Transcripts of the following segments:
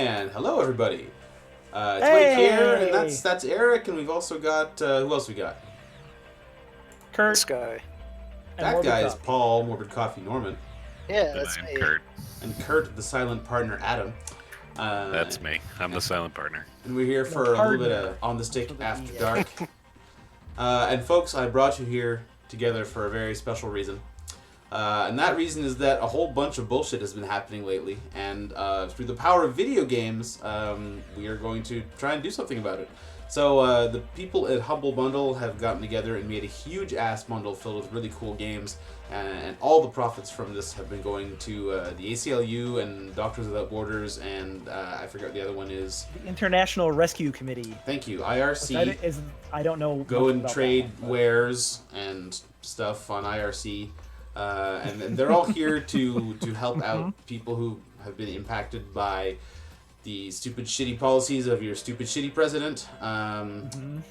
And hello, everybody. It's Hey! Mike here, and that's Eric, and we've also got who else we got? Kurt. This guy. And That Morbid guy is Coffee. Paul, Morbid Coffee Norman, Yeah, And that's I'm me. Kurt. and Kurt, the silent partner Adam. That's me. I'm the silent partner. And we're here The for a little bit partner. of On the Stick For the After DM. Dark. And folks, I brought you here together for a very special reason. And that reason is that a whole bunch of bullshit has been happening lately, and through the power of video games, we are going to try and do something about it. So the people at Humble Bundle have gotten together and made a huge ass bundle filled with really cool games, and all the profits from this have been going to the ACLU and Doctors Without Borders, and I forget what the other one is. The International Rescue Committee. Thank you, Which IRC. I don't know. Go much and about trade that one, wares and stuff on IRC, and they're all here to help out people who have been impacted by the stupid shitty policies of your stupid shitty president. And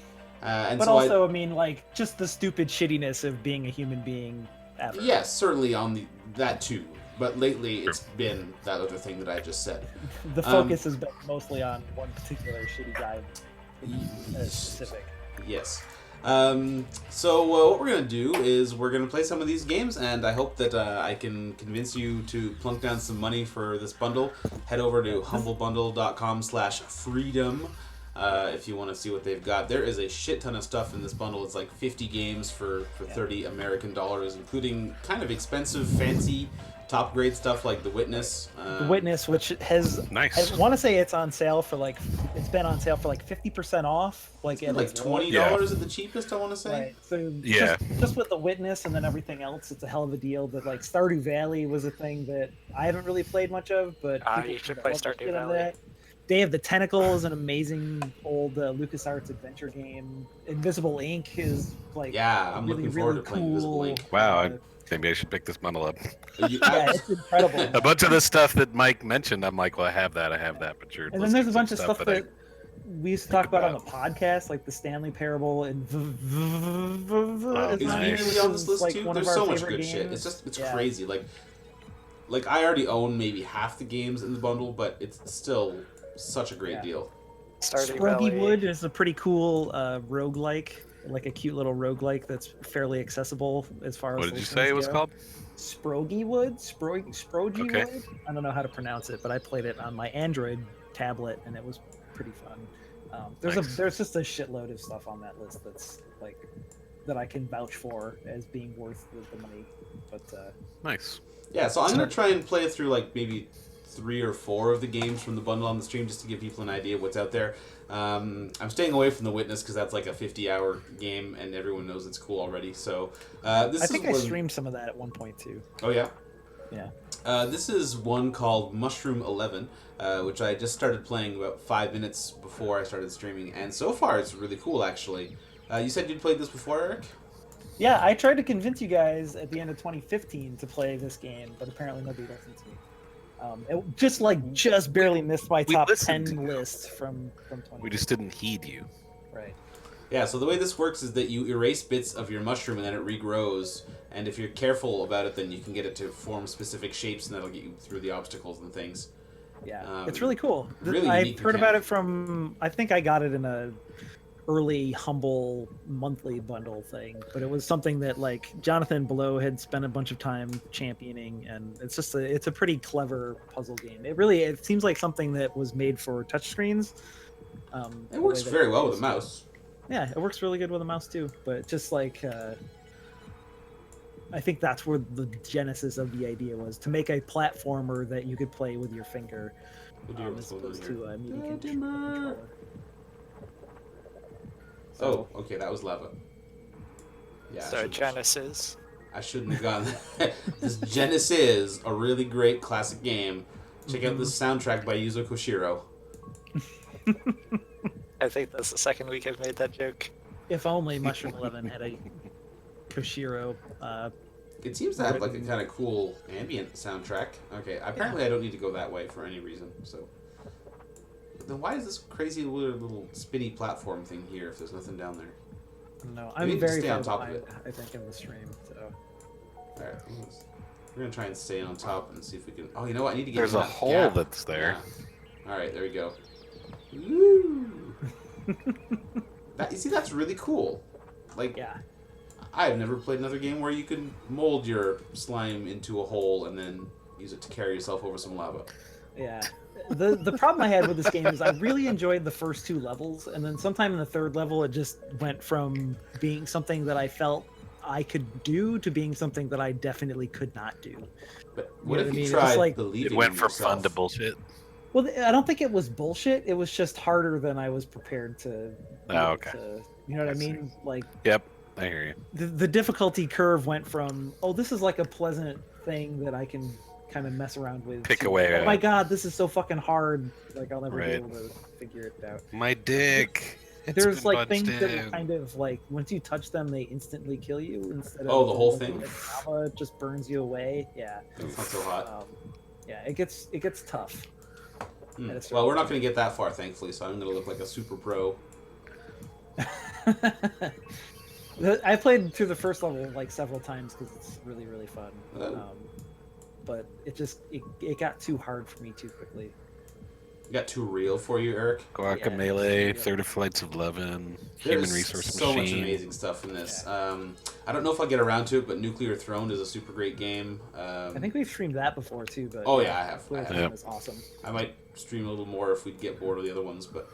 but so also, I mean, like, just the stupid shittiness of being a human being ever. yes, certainly on that too. But lately, it's been that other thing that I just said. The focus has been mostly on one particular shitty guy specific. Yes. So what we're going to do is we're going to play some of these games, and I hope that I can convince you to plunk down some money for this bundle. Head over to humblebundle.com/freedom if you want to see what they've got. There is a shit ton of stuff in this bundle. It's like 50 games for 30 American dollars, including kind of expensive, fancy, top grade stuff like The Witness. The Witness, which has, Nice. I want to say it's on sale for like, it's been on sale for like 50% off. Like, at Like $20 at the cheapest, I want to say. Right. So Yeah. just with The Witness and then everything else, it's a hell of a deal. But like Stardew Valley was a thing that I haven't really played much of, but people You should love play the Stardew shit out of Valley. that. Day of the Tentacle is an amazing old LucasArts adventure game. Invisible Ink is like Yeah, I'm really, looking forward really to playing Invisible cool. Ink. Wow, maybe I should pick this bundle up. Yeah, it's incredible. A bunch of the stuff that Mike mentioned, I'm like, well, I have that, but you're. And then there's a bunch of listing stuff that that we used to talk about on the about. podcast, like the Stanley Parable and Oh, Is nice. really on this list like too? one There's of our so much favorite good shit. games. It's Yeah. crazy. Like I already own maybe half the games in the bundle, but it's still such a great Yeah. deal. Stardew Sproggy Valley. Wood is a pretty cool roguelike, like a cute little roguelike that's fairly accessible as far as. What did you those say things it was go. called? Sproggy Wood? Sprogy Okay. Wood? I don't know how to pronounce it, but I played it on my Android tablet and it was pretty fun. Nice. There's just a shitload of stuff on that list that's like that I can vouch for as being worth the money. But Nice. Yeah, so I'm gonna try and play through like maybe 3 or 4 of the games from the bundle on the stream just to give people an idea of what's out there. I'm staying away from The Witness because that's like a 50-hour game and everyone knows it's cool already. So this I think is I one... streamed some of that at one point too. Oh yeah. Yeah. This is one called Mushroom 11, which I just started playing about 5 minutes before I started streaming, and so far it's really cool, actually. You said you'd played this before, Eric? Yeah, I tried to convince you guys at the end of 2015 to play this game, but apparently nobody listened to me. It just barely missed my We top listened 10 to you. list from 20. We just didn't heed you. Right. Yeah, so the way this works is that you erase bits of your mushroom and then it regrows, and if you're careful about it, then you can get it to form specific shapes, and that'll get you through the obstacles and things. Yeah, it's really cool. really I unique heard about mechanic. it from. I think I got it in a early humble monthly bundle thing, but it was something that like Jonathan Below had spent a bunch of time championing, and it's a pretty clever puzzle game. It seems like something that was made for touchscreens. It works very well with a mouse. Yeah, it works really good with a mouse too. But just like, I think that's where the genesis of the idea was to make a platformer that you could play with your finger, as opposed to a MIDI controller. Oh, okay, that was lava. Yeah, So Genesis. I shouldn't have gone. This Genesis, a really great classic game. Check out this soundtrack by Yuzo Koshiro. I think that's the second week I've made that joke. If only Mushroom 11 had a Koshiro. It seems to have like a kind of cool ambient soundtrack. Okay, apparently I don't need to go that way for any reason. So, then why is this crazy little spinny platform thing here if there's nothing down there? No, We need I'm to very stay on far top of behind, I think, in the stream. So All right, we're gonna try and stay on top and see if we can. Oh, you know what? I need to get There's in a that hole gap. that's there. Yeah. All right, there we go. Woo! You see, that's really cool. Like, Yeah. I've never played another game where you can mold your slime into a hole and then use it to carry yourself over some lava. Yeah. The problem I had with this game is I really enjoyed the first 2 levels, and then sometime in the 3rd level it just went from being something that I felt I could do to being something that I definitely could not do. But You what know if what I you mean? It's tried just like- believing It went in from yourself? fun to bullshit. Well, I don't think it was bullshit. It was just harder than I was prepared to. Oh, okay. You know what I I see. mean? Like Yep, I hear you. the difficulty curve went from, oh, this is like a pleasant thing that I can kind of mess around with. Pick to, away oh at my it. god, this is so fucking hard. Like I'll never Right. be able to figure it out. My dick. It's There's been like things punched that are in. kind of like once you touch them, they instantly kill you instead of Oh, the whole little thing? bit of lava just burns you away. Yeah. That's not so hot. Yeah, it gets tough. Hmm. at a certain Well, we're not going to get that far, thankfully, so I'm going to look like a super pro. I played through the first level like several times because it's really really fun. Oh. But it got too hard for me too quickly. Got too real for you, Eric? Guacamelee, Yeah. 30 Flights of Lovin', Human There's Resource so much Machine. amazing stuff in this. I don't know if I'll get around to it, but Nuclear Throne is a super great game. I think we've streamed that before too. But Oh, yeah, I have. Nuclear I have. Throne Yeah. is awesome. I might stream a little more if we get bored of the other ones, but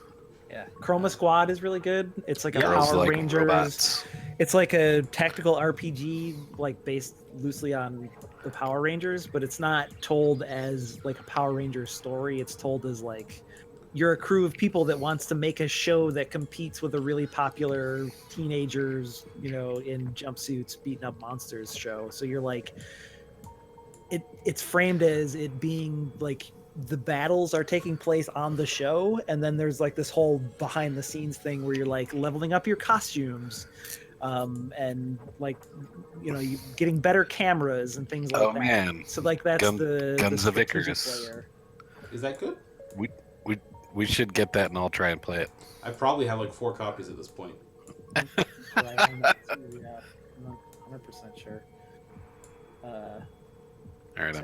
Yeah, Chroma Squad is really good. It's like a Yeah. Girls Power like Rangers. robots. It's like a tactical RPG, like based loosely on the Power Rangers, but it's not told as like a Power Rangers story. It's told as like you're a crew of people that wants to make a show that competes with a really popular teenagers, in jumpsuits beating up monsters show. So you're like, it's framed as it being like the battles are taking place on the show, and then there's like this whole behind the scenes thing where you're like leveling up your costumes, and like you getting better cameras and things like Oh that. man, So like that's Gun- the Guns the of strategic Icarus. layer. is that good? we should get that and I'll try and play it. I probably have like 4 copies at this point. Right, I'm not I'm not 100% sure. All right, So,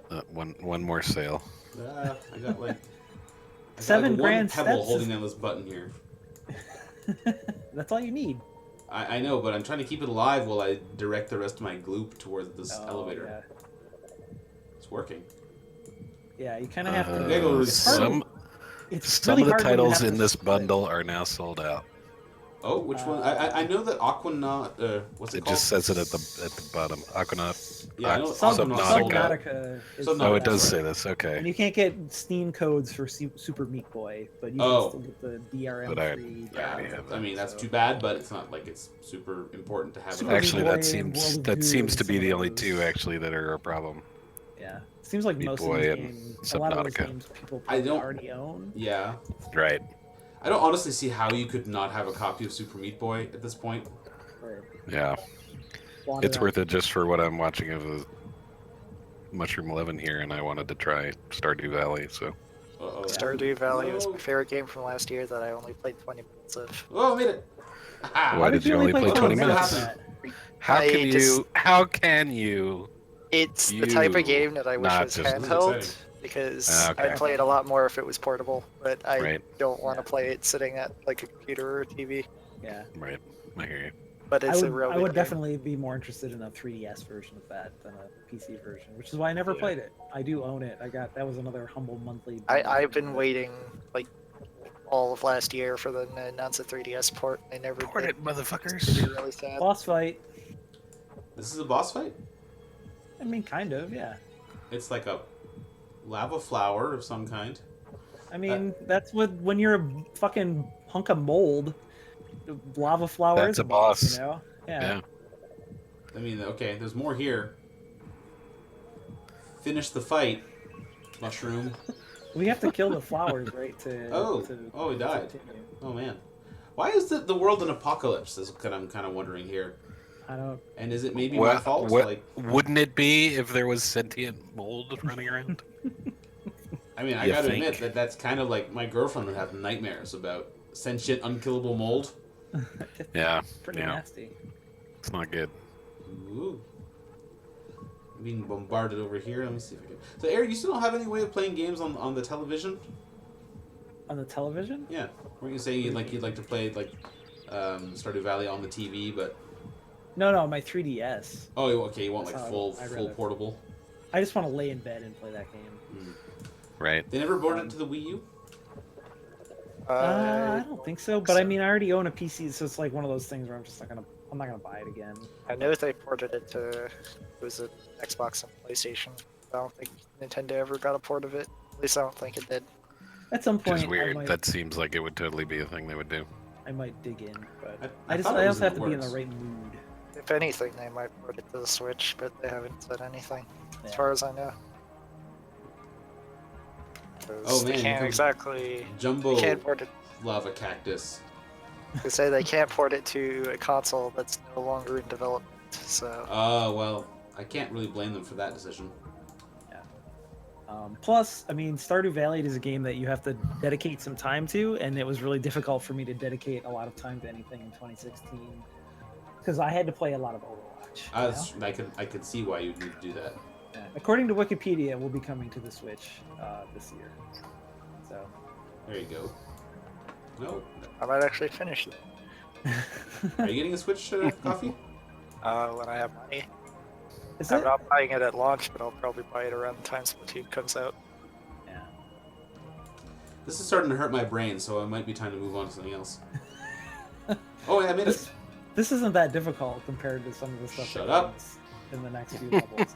yeah. one more sale. I got like Seven one grand pebble steps holding is- down this button here. That's all you need. I know, but I'm trying to keep it alive while I direct the rest of my gloop towards this Oh, elevator. It's working. Yeah, you kind of have to. gotta go really It's hard- some it's some really of the hard when you titles have in to this split. bundle are now sold out. Oh, which one? I know that Aquanaut. What's it It called? just says it at the bottom. Aquanaut. Yeah, I know Subnautica, Aquanaut sold out. is Subnautica. Oh, sold it does out. say this. Okay. And you can't get Steam codes for Super Meat Boy, but you Oh. can still get the DRM But I- free. I already Yeah, have I mean that's so- too bad, but it's not like it's super important to have it. Super on. Actually, Meat Boy that and seems World of that Goo seems and to be some the of only those. two actually that are a problem. Yeah, seems like Meat most of Boy these and games, a lot of those Subnautica. games people I probably don't- already own. Yeah, Right. I don't honestly see how you could not have a copy of Super Meat Boy at this point. Or Yeah. wander It's out. worth it just for what I'm watching of the Mushroom 11 here, and I wanted to try Stardew Valley. So Uh-oh. Stardew Valley was No. my favorite game from last year that I only played 20 minutes of. Oh, I made it. Ah, Why did you only play 20 minutes? that? how I can just- you? How can you? It's the type You- of game that I wish not was just- handheld Exciting. because Okay. I'd play it a lot more if it was portable, but I Right. don't want to Yeah. play it sitting at like a computer or a TV. Yeah, Right. I hear you. But it's a real I good would game. definitely be more interested in a 3DS version of that than a PC version, which is why I never Yeah. played it. I do own it. That was another humble monthly. I've been waiting like all of last year for them to announce a 3DS port. I never Port did. it, motherfuckers. It's gonna be really sad. Boss fight. This is a boss fight. I mean, kind of, yeah. It's like a lava flower of some kind. I mean, that's what when you're a fucking hunk of mold, lava flower That's is a boss. You know? Yeah. I mean, okay, there's more here. Finish the fight, mushroom. We have to kill the flowers, right? Oh, he died. continue. Oh man, why is the world an apocalypse? Is what I'm kind of wondering here. I don't. And is it maybe my fault? Like, wouldn't it be if there was sentient mold running around? I mean, I You gotta think? admit that that's kind of like my girlfriend would have nightmares about sentient, unkillable mold. Yeah. Pretty Yeah. nasty. It's not good. Ooh. being bombarded over here. Let me see if I can. So, Eric, you still don't have any way of playing games on the television? On the television? Yeah. Weren't you saying you'd like to play like Stardew Valley on the TV, but No, my 3DS. oh, okay, you want like That's how full I'd rather- portable? I just want to lay in bed and play that game. Right. They never brought it to the Wii U. I don't think so, but I mean, I already own a PC, so it's like one of those things where I'm not gonna buy it again. I know they ported it to it was an Xbox and PlayStation. I don't think Nintendo ever got a port of it. At least I don't think it did. At some Which point, is weird. I might, That seems like it would totally be a thing they would do. I might dig in, but I I thought it was also in have the to be in the works. right mood. If anything, they might port it to the Switch, but they haven't said anything, as Yeah. far as I know. 'Cause Oh, man, they here can't comes exactly. Jumbo They can't port it. lava cactus. They say they can't port it to a console that's no longer in development. So Oh well, I can't really blame them for that decision. Plus, I mean, Stardew Valley is a game that you have to dedicate some time to, and it was really difficult for me to dedicate a lot of time to anything in 2016 because I had to play a lot of Overwatch. you know? I could see why you'd need to do that. Yeah. According to Wikipedia, it will be coming to the Switch this year. So. There you go. No, I might actually finish it are you getting a Switch coffee? when I have money. Is I'm it? not buying it at launch, but I'll probably buy it around the time Splatoon comes out. Yeah. This is starting to hurt my brain, so it might be time to move on to something else. Oh, yeah, I made it. This isn't that difficult compared to some of the stuff Shut that up. comes in the next few levels.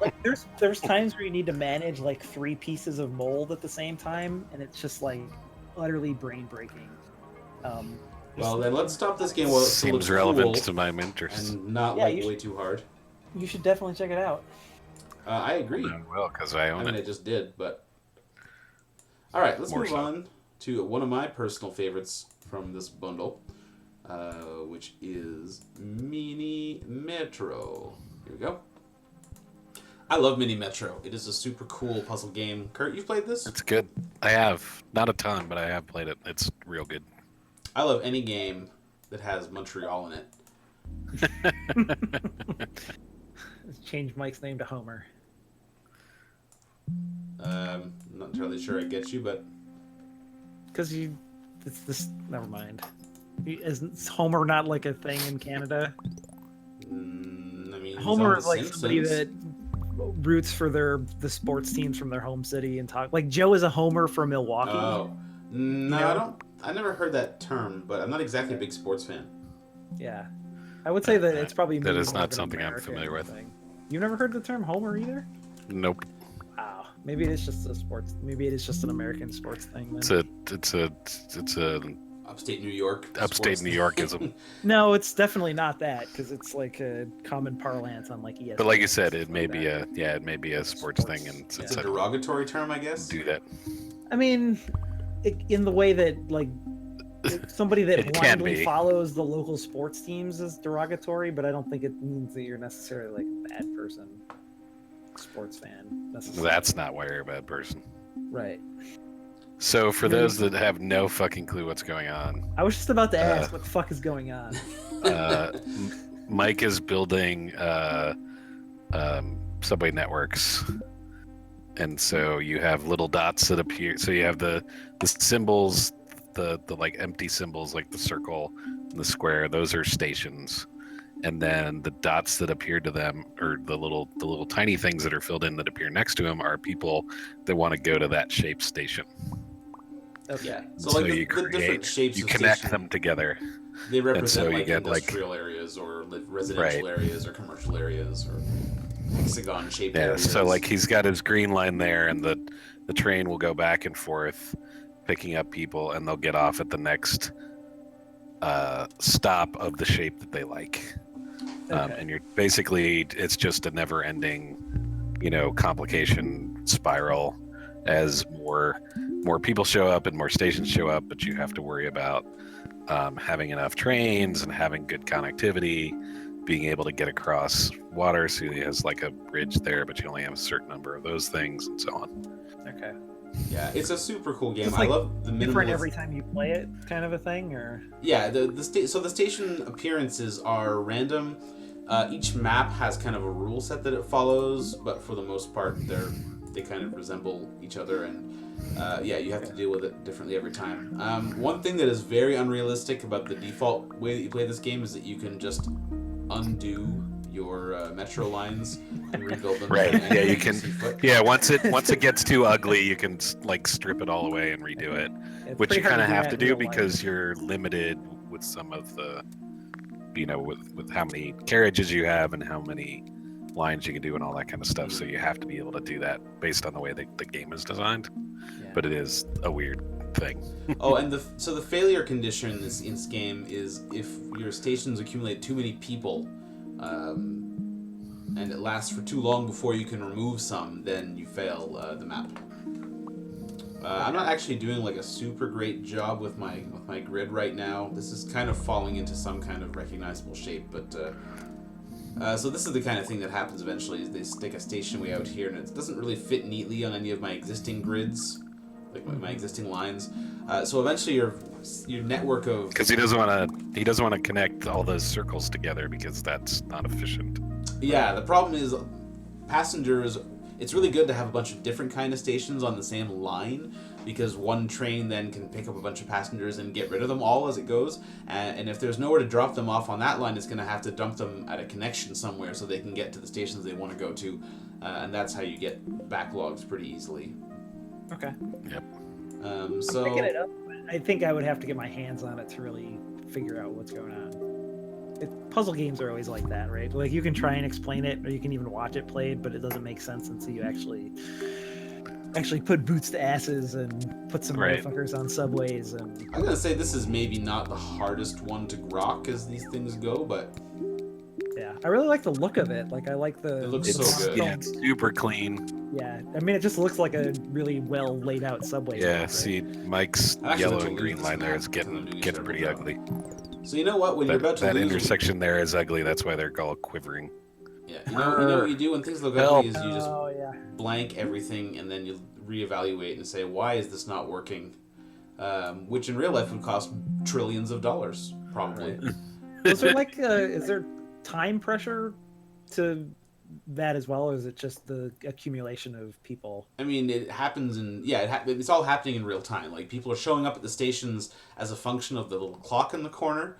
Like, there's times where you need to manage like 3 pieces of mold at the same time, and it's just like utterly brain breaking. Well, then let's stop this game while it still looks Seems relevant cool to my interests. and not Yeah, like you way too hard. You should definitely check it out. I agree. Well, because I I own mean, I it. just did, but all right. Let's More move so. on to one of my personal favorites from this bundle, which is Mini Metro. Here we go. I love Mini Metro. It is a super cool puzzle game. Kurt, you've played this? It's good. I have. Not a ton, but I have played it. It's real good. I love any game that has Montreal in it. Change Mike's name to Homer. Not entirely sure I get you, but Because it's this. Never mind. Isn't Homer not like a thing in Canada? I mean, he's Homer on is like The somebody Simpsons. that roots for the sports teams from their home city and talk. Like Joe is a Homer from Milwaukee. Oh, no, know? I don't. I never heard that term, but I'm not exactly a big sports fan. Yeah, I would say that it's probably That maybe is more not of an something I'm American familiar with. thing. You never heard the term Homer either? Nope. Wow, maybe it is just a sports. Maybe it is just an American sports thing. Then. It's a Upstate New York. upstate sports- New Yorkism. No, it's definitely not that because it's like a common parlance on like ESPN. But like you and said, stuff it may like be that. it may be a sports thing, and It's since a I don't derogatory term, I guess. do that, I mean, in the way that like somebody that It can blindly be. follows the local sports teams is derogatory, but I don't think it means that you're necessarily like a bad person, sports fan. Necessarily. that's not why you're a bad person. Right. So for those that have no fucking clue what's going on, I was just about to ask what the fuck is going on. Mike is building subway networks, and so you have little dots that appear. So you have the symbols, the like empty symbols like the circle and the square. Those are stations, and then the dots that appear to them, or the little tiny things that are filled in that appear next to them, are people that want to go to that shaped station. Okay. Yeah. So, So like you the different create, shapes you of connect station, them together. They represent so you like get, like- industrial areas or residential areas or commercial areas or hexagon shaped Yeah, areas. so like he's got his green line there, and the train will go back and forth, picking up people, and they'll get off at the next stop of the shape that they like. Okay. And you're basically, it's just a never-ending, complication spiral as more people show up and more stations show up, but you have to worry about having enough trains and having good connectivity, being able to get across water. So he has like a bridge there, but you only have a certain number of those things, and so on. Okay. yeah, it's a super cool game. It's I like love the Different minimalist. every time you play it, kind of a thing, or Yeah, so the station appearances are random. Each map has kind of a rule set that it follows, but for the most part, they kind of resemble each other, and yeah, you have to deal with it differently every time. One thing that is very unrealistic about the default way that you play this game is that you can just undo your metro lines and rebuild them. Right. at Yeah, any you can. foot. Yeah, once it gets too ugly, you can like strip it all away and redo it, It's which pretty you hard kind of have that to in do real because life. you're limited with some of the, with how many carriages you have and how many lines you can do and all that kind of stuff. So you have to be able to do that based on the way that the game is designed. Yeah. But it is a weird thing. Oh, and so the failure condition in this game is if your stations accumulate too many people, and it lasts for too long before you can remove some, then you fail the map. I'm not actually doing like a super great job with my grid right now. This is kind of falling into some kind of recognizable shape, but so this is the kind of thing that happens eventually. Is they stick a station way out here, and it doesn't really fit neatly on any of my existing grids, like my existing lines. So eventually your network of Because he doesn't want to connect all those circles together because that's not efficient. Yeah, the problem is passengers. It's really good to have a bunch of different kind of stations on the same line because one train then can pick up a bunch of passengers and get rid of them all as it goes. And if there's nowhere to drop them off on that line, it's going to have to dump them at a connection somewhere so they can get to the stations they want to go to. And that's how you get backlogs pretty easily. Okay. Yep. So Picking it up, I think I would have to get my hands on it to really figure out what's going on. Puzzle games are always like that, right? Like you can try and explain it, or you can even watch it played, but it doesn't make sense until you actually put boots to asses and put some Right. motherfuckers on subways. And I'm going to say this is maybe not the hardest one to grok as these things go, but yeah, I really like the look of it. Like I like the. It looks It's so good. yeah, it's super clean. Yeah, I mean, it just looks like a really well laid out subway. Yeah. right? See, Mike's I actually yellow don't and green believe line this there map is until the getting new pretty server ugly. so you know what? When you're about to That lose, intersection there is ugly. That's why they're all quivering. yeah, you know what you do when things look Help. ugly is you just Oh yeah. blank everything and then you reevaluate and say, why is this not working? Which in real life would cost trillions of dollars, probably. Is there like is there time pressure to that as well, or is it just the accumulation of people? I mean, it happens it's all happening in real time. Like people are showing up at the stations as a function of the little clock in the corner.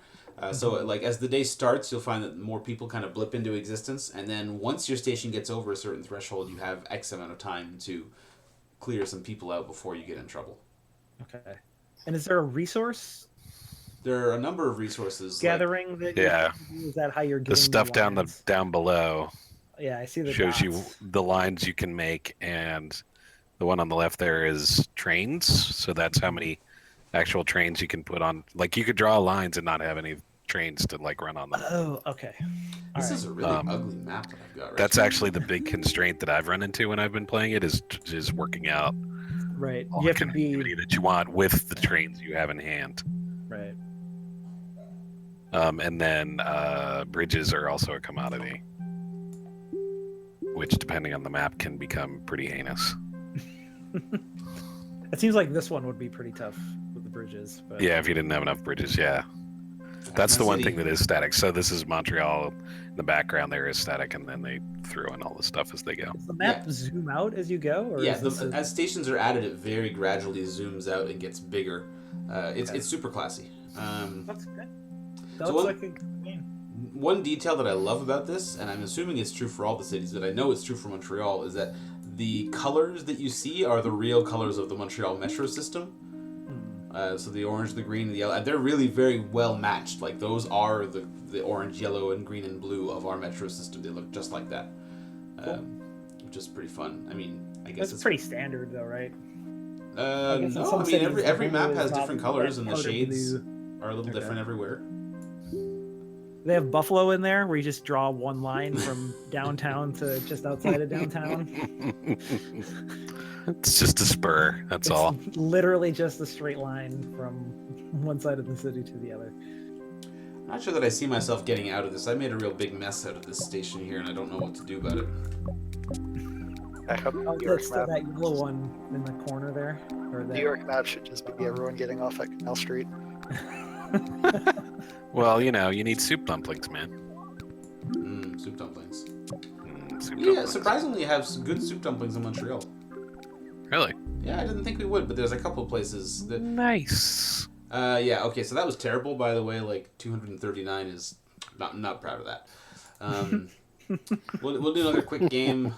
So like as the day starts, you'll find that more people kind of blip into existence, and then once your station gets over a certain threshold, you have X amount of time to clear some people out before you get in trouble. Okay. And is there a resource There are a number of resources. gathering that? Yeah. Is that how you're getting The stuff down lines? below Yeah, I see the shows you dots. the lines you can make, and the one on the left there is trains. So that's how many actual trains you can put on. Like you could draw lines and not have any trains to like run on them. Oh, okay. This All is a really ugly map that I've got right That's here. actually the big constraint that I've run into when I've been playing it is working out right. all You the have to be connectivity that you want with the trains you have in hand. right. And then bridges are also a commodity, which depending on the map can become pretty heinous. It seems like this one would be pretty tough with the bridges. But Yeah, if you didn't have enough bridges, yeah. That's the one thing that is static. So this is Montreal. In the background there is static, and then they throw in all the stuff as they go. Does the map Yeah. zoom out as you go? Or Yeah, is this a- as stations are added, it very gradually zooms out and gets bigger. It's Okay. it's super classy. That's good. That So looks one- like a good game. One detail that I love about this, and I'm assuming it's true for all the cities, but I know it's true for Montreal, is that the colors that you see are the real colors of the Montreal metro system. So the orange, the green, and the yellow, they're really very well matched. Like those are the orange, yellow, and green and blue of our metro system. They look just like that, which is pretty fun. I mean, I guess That's it's pretty standard, though, right? I guess in no. some I mean, cities, every the map blue has is not different colors, that and the powder shades blue. are a little Okay. different everywhere. They have Buffalo in there, where you just draw one line from downtown to just outside of downtown. It's just a spur. That's It's all. literally just a straight line from one side of the city to the other. I'm not sure that I see myself getting out of this. I made a real big mess out of this station here, and I don't know what to do about it. I hope Oh, New York that's still map. that yellow one in the corner there. Or New York map should just be everyone getting off at Canal Street. Well, you need soup dumplings, man. soup dumplings. Soup Yeah, dumplings. surprisingly, you have some good soup dumplings in Montreal. Really? Yeah, I didn't think we would, but there's a couple of places that. Nice. Yeah. Okay, so that was terrible, by the way. Like 239 is not proud of that. We'll do another quick game,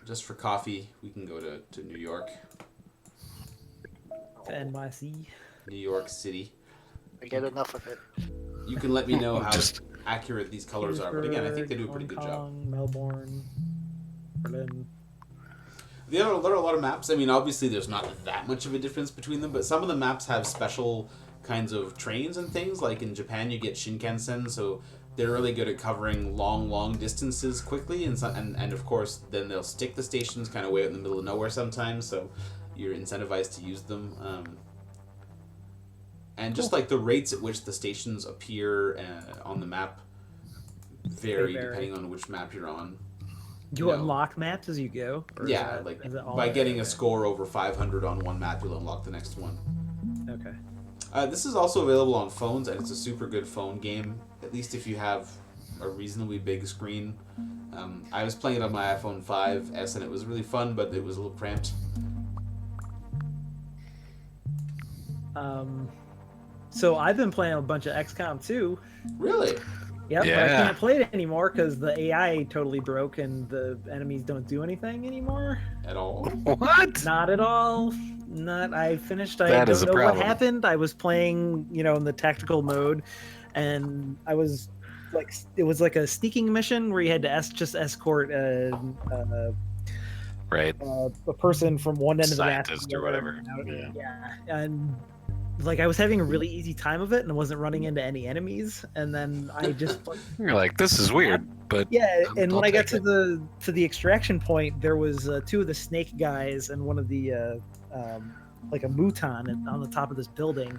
just for coffee. We can go to New York, To NYC. New York City. I get enough of it. You can let me know how Just- accurate these colors are, but again, I think they do a pretty good Hong job. Kong, Melbourne, Berlin. There are a lot of maps. I mean, obviously, there's not that much of a difference between them, but some of the maps have special kinds of trains and things. Like in Japan, you get Shinkansen, so they're really good at covering long distances quickly, and of course, then they'll stick the stations kind of way out in the middle of nowhere sometimes, so you're incentivized to use them. And just like the rates at which the stations appear on the map vary They vary. depending on which map you're on. You No. unlock maps as you go? Or is Yeah, that- like is it all by there? getting a Okay. score over 500 on one map, you'll unlock the next one. Okay. This is also available on phones, and it's a super good phone game, at least if you have a reasonably big screen. I was playing it on my iPhone 5S, and it was really fun, but it was a little cramped. So I've been playing a bunch of XCOM 2. Really? Yep, but I Yeah. can't play it anymore because the AI totally broke and the enemies don't do anything anymore. At all? What? Not at all. Not. I finished. I That don't is a know problem. what happened. I was playing, in the tactical mode, and I was like, it was like a sneaking mission where you had to just escort Right. a person from one end of the map to Scientist the or other. whatever. And Yeah. and like I was having a really easy time of it, and I wasn't running into any enemies. And then I just You're like, this is weird, but yeah. And I'll when I got take to the extraction point, there was two of the snake guys and one of the like a Muton on the top of this building,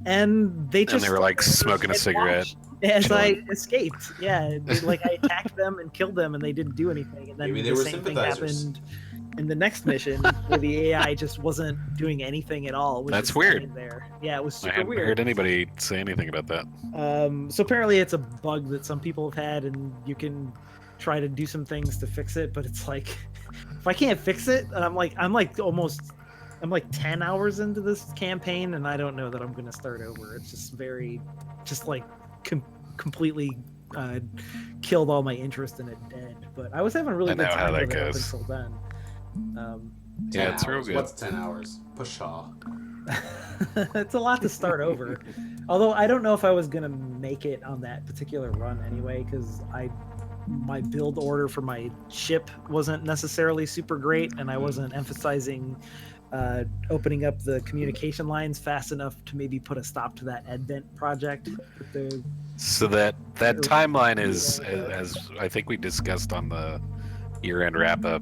and they just they were, like, smoking a and cigarette, watched as chilling. I escaped. Yeah, like I attacked them and killed them, and they didn't do anything. And then Maybe they the were same thing sympathizers. happened in the next mission where the AI just wasn't doing anything at all. It was That's just weird. standing there. Yeah, it was I super haven't weird. heard anybody say anything about that. So apparently it's a bug that some people have had, and you can try to do some things to fix it, but it's like if I can't fix it, and I'm like 10 hours into this campaign, and I don't know that I'm gonna start over. It's just like completely killed all my interest in it dead. But I was having a really I good know how time that with it up goes. until then. 10 Yeah, it's real hours. good. What's 10 hours? Pshaw. It's a lot to start over. Although I don't know if I was gonna make it on that particular run anyway, because my build order for my ship wasn't necessarily super great, and I wasn't emphasizing opening up the communication lines fast enough to maybe put a stop to that Advent project. With the, So that timeline is, as I think we discussed on the year-end wrap-up,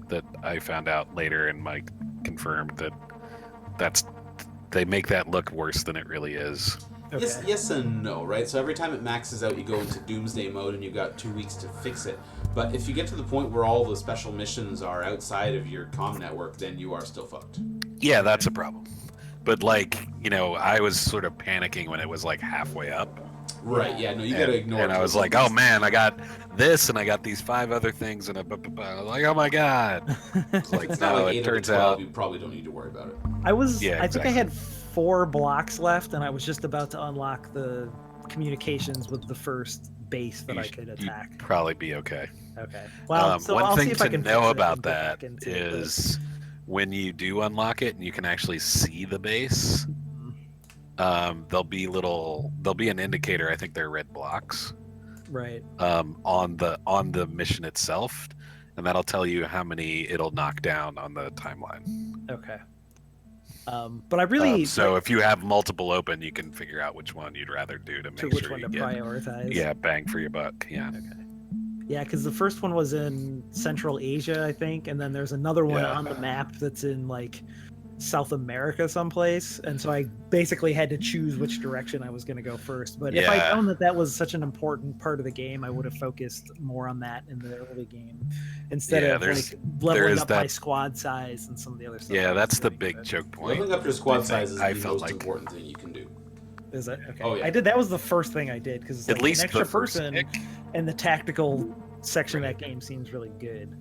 that I found out later, and Mike confirmed that they make that look worse than it really is. okay. Yes and no, right? So every time it maxes out, you go into doomsday mode, and you've got 2 weeks to fix it. But if you get to the point where all the special missions are outside of your comm network, then you are still fucked. Yeah, that's a problem. But I was sort of panicking when it was like halfway up. Right, yeah, no, you gotta ignore And it. I was like, oh man, I got this, and I got these 5 other things, and I was like, oh my god. It's like, It's not no, like 8 it of the turns 12, out. you probably don't need to worry about it. Yeah, I think I exactly. had 4 blocks left, and I was just about to unlock the communications with the first base that You I sh- could you'd attack. Probably be okay. Okay. Well, so one I'll thing see if I to can know fix it about and get that back into it, but- is when you do unlock it and you can actually see the base, there'll be an indicator. I think they're red blocks right. on the mission itself, and that'll tell you how many it'll knock down on the timeline. Okay. But I really So if you have multiple open, you can figure out which one you'd rather do to to make which sure one you to get prioritize. bang for your buck. Yeah. Yeah, because the first one was in Central Asia, I think, and then there's another one Yeah. on the map that's in like South America someplace, and so I basically had to choose which direction I was going to go first. But if I'd Yeah. known that was such an important part of the game, I would have focused more on that in the early game instead Yeah, of there's- like there leveling is up my that- squad size and some of the other stuff. I Yeah, was that's the doing, big but- choke point. Leveling up your squad I think size is I the felt most like- important thing you can do. Is it? Okay. Oh, yeah. I did. That was the first thing I did because At like, least an extra the first person pick. and the tactical section of that game seems really good.